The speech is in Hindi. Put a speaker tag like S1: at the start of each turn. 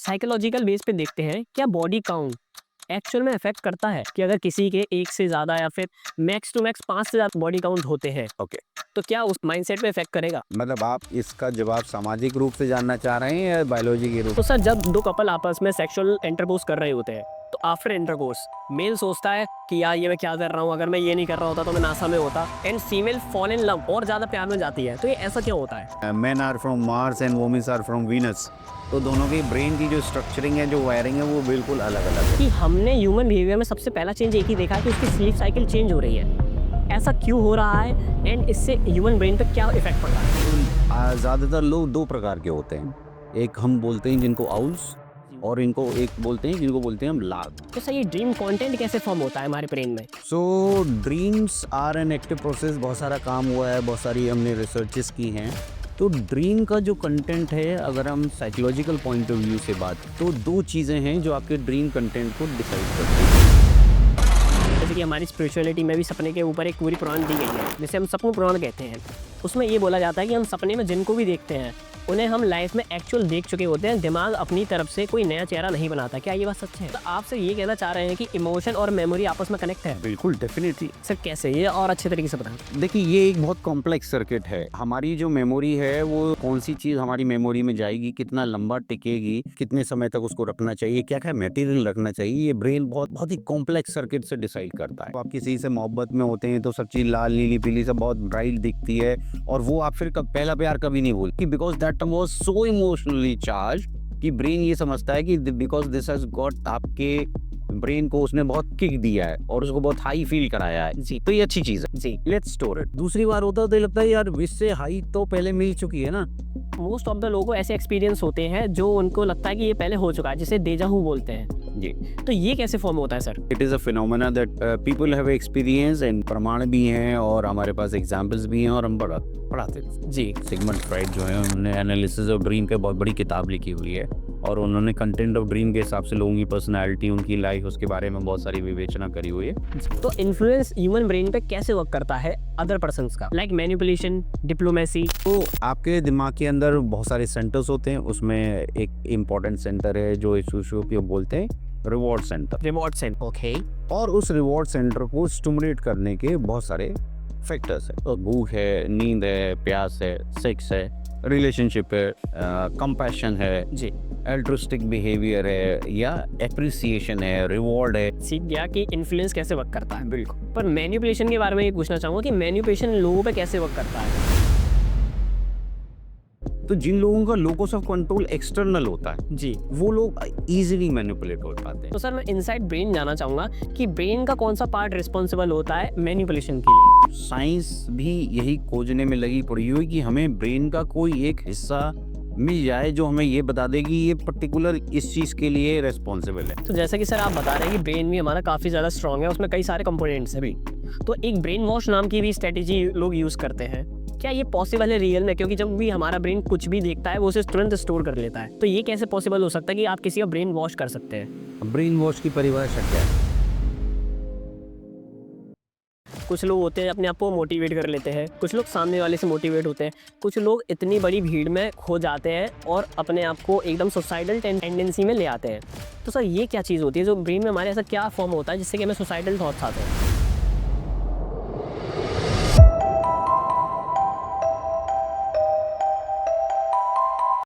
S1: साइकोलॉजिकल बेस पे देखते हैं, क्या बॉडी काउंट एक्चुअल में इफेक्ट करता है कि अगर किसी के 1 से ज़्यादा या फिर मैक्स टू मैक्स 5 से ज़्यादा बॉडी काउंट होते हैं,
S2: ओके।
S1: तो क्या उस माइंडसेट पे इफेक्ट करेगा?
S2: मतलब आप इसका जवाब सामाजिक रूप से जानना चाह रहे हैं या बायोलॉजी के रूप
S1: तो सर, जब 2 कपल आपस में सेक्सुअल इंटरकोर्स कर रहे होते हैं, तो आफ्टर इंटरकोर्स मेल सोचता है कि यार ये मैं क्या कर रहा हूँ, अगर मैं ये नहीं कर रहा होता तो मैं नासा में होता, and female fall in love और ज़्यादा प्यार में जाती है। तो ये ऐसा क्यों होता है?
S2: Men are from Mars and womens are from Venus. तो दोनों की ब्रेन की जो स्ट्रक्चरिंग है, जो वायरिंग है, वो बिल्कुल अलग अलग है।
S1: कि हमने ह्यूमन बिहेवियर में सबसे पहला चेंज एक ही देखा है कि उसकी स्लीप साइकिल चेंज हो रही है। ऐसा क्यों हो रहा है एंड इससे ह्यूमन ब्रेन पे क्या इफेक्ट पड़ रहा है?
S2: ज़्यादातर लोग दो प्रकार के होते हैं। एक हम बोलते हैं जिनको आउल्स, और इनको एक बोलते हैं जिनको बोलते हैं हम लाग।
S1: तो सर, ये ड्रीम कंटेंट कैसे फॉर्म होता है हमारे ब्रेन में?
S2: So dreams are an active process. बहुत सारा काम हुआ है, बहुत सारी हमने रिसर्चेस की हैं। तो ड्रीम का जो कंटेंट है, अगर हम साइकोलॉजिकल पॉइंट ऑफ व्यू से बात, तो दो चीज़ें हैं जो आपके ड्रीम कंटेंट को डिसाइड करती हैं।
S1: जैसे कि हमारी स्पिरिचुअलिटी में भी सपने के ऊपर एक पूरी पुराण दी गई है, जिसे हम सपन पुराण कहते हैं। उसमें ये बोला जाता है कि हम सपने में जिनको भी देखते हैं उन्हें हम लाइफ में एक्चुअल देख चुके होते हैं। दिमाग अपनी तरफ से कोई नया चेहरा नहीं बनाता। क्या ये बात सच है? तो आपसे ये कहना चाह रहे हैं कि इमोशन और मेमोरी आपस में कनेक्ट है?
S2: बिल्कुल, डेफिनेटली।
S1: सर कैसे, ये और अच्छे तरीके से बताएं।
S2: देखिए, ये एक बहुत कॉम्प्लेक्स सर्किट है। हमारी जो मेमोरी है, वो कौन सी चीज़ हमारी मेमोरी में जाएगी, कितना लंबा टिकेगी, कितने समय तक उसको रखना चाहिए, क्या क्या मटेरियल रखना चाहिए, ये ब्रेन बहुत बहुत ही कॉम्प्लेक्स सर्किट से डिसाइड करता है। आप किसी से मोहब्बत में होते हैं तो सब चीज़ लाल नीली पीली सब बहुत ब्राइट दिखती है, और वो आप फिर पहला प्यार कभी नहीं भूलती, because that was so emotionally charge कि ब्रेन ये समझता है कि बिकॉज दिस हैज गॉट, आपके ब्रेन को उसने बहुत किक दिया है और उसको बहुत हाई फील कराया है जी, तो ये अच्छी चीज है जी, लेट्स स्टोर इट। दूसरी बार होता है तो लगता है यार इससे हाई तो पहले मिल चुकी है ना।
S1: मोस्ट ऑफ द लोगों को ऐसे एक्सपीरियंस होते हैं जो उनको लगता है कि ये पहले हो चुका है, जिसे डेजा वू बोलते हैं
S2: जी।
S1: तो ये कैसे फॉर्म होता है sir?
S2: It is a phenomena that people have experience, and प्रमाण भी हैं और हमारे पास एग्जांपल्स भी हैं और हम पढ़ाते हैं जी। सिगमंड फ्राइड जो है, उन्होंने एनालिसिस ऑफ ड्रीम पे बहुत बड़ी किताब लिखी हुई है, और उन्होंने कंटेंट ऑफ ड्रीम के हिसाब से लोगों की पर्सनैलिटी, उनकी लाइफ, उसके बारे में बहुत सारी विवेचना करी हुई है।
S1: तो इन्फ्लुएंस ह्यूमन ब्रेन पे कैसे वर्क करता है अदर पर्सन्स का, लाइक मैनिपुलेशन, डिप्लोमेसी?
S2: तो आपके दिमाग के अंदर बहुत सारे सेंटर्स होते हैं, उसमें एक इम्पॉर्टेंट सेंटर है जो इस इशू पे बोलते हैं reward centre.
S1: Reward centre, okay.
S2: और उस रिवॉर्ड सेंटर को स्टिमुलेट करने के बहुत सारे फैक्टर्स है। तो भूख है, नींद है, प्यास है, सेक्स है, रिलेशनशिप है, कंपैशन है जी, एल्ट्रुस्टिक बिहेवियर है, या एप्रिसिएशन है, रिवॉर्ड है।
S1: सीख गया कि इन्फ्लुएंस कैसे वर्क करता है। बिल्कुल। पर मैनिपुलेशन के बारे में ये पूछना चाहूंगा कि मैनिपुलेशन लोगों पे कैसे वर्क करता है?
S2: तो जिन लोगों का लोकस ऑफ कंट्रोल एक्सटर्नल होता है
S1: जी,
S2: वो लोग इजीली मैनिपुलेट हो पाते हैं।
S1: तो सर मैं इनसाइड ब्रेन जानना चाहूंगा कि ब्रेन का कौन सा पार्ट रिस्पॉन्सिबल होता है मैनिपुलेशन के लिए?
S2: साइंस भी यही खोजने में लगी पड़ी हुई कि हमें ब्रेन का कोई एक हिस्सा मिल जाए जो हमें ये बता दे कि ये पर्टिकुलर इस चीज के लिए रेस्पॉन्सिबल है।
S1: तो जैसा कि सर आप बता रहे हैं कि ब्रेन भी हमारा काफी ज्यादा स्ट्रांग है, उसमें कई सारे कंपोनेंट्स हैं भी। तो एक ब्रेन वॉश नाम की भी स्ट्रेटेजी लोग यूज करते हैं। क्या ये पॉसिबल है रियल में? क्योंकि जब भी हमारा ब्रेन कुछ भी देखता है वो उसे तुरंत स्टोर कर लेता है, तो ये कैसे पॉसिबल हो सकता है कि आप किसी का ब्रेन वॉश कर सकते हैं?
S2: ब्रेन वॉश की परिभाषा क्या है?
S1: कुछ लोग होते हैं अपने आप को मोटिवेट कर लेते हैं, कुछ लोग सामने वाले से मोटिवेट होते हैं, कुछ लोग इतनी बड़ी भीड़ में खो जाते हैं और अपने आप को एकदम सुसाइडल टेंडेंसी में ले आते हैं। तो सर ये क्या चीज़ होती है जो ब्रेन में हमारे ऐसा क्या फॉर्म होता है जिससे कि हमें सुसाइडल थॉट्स आते हैं?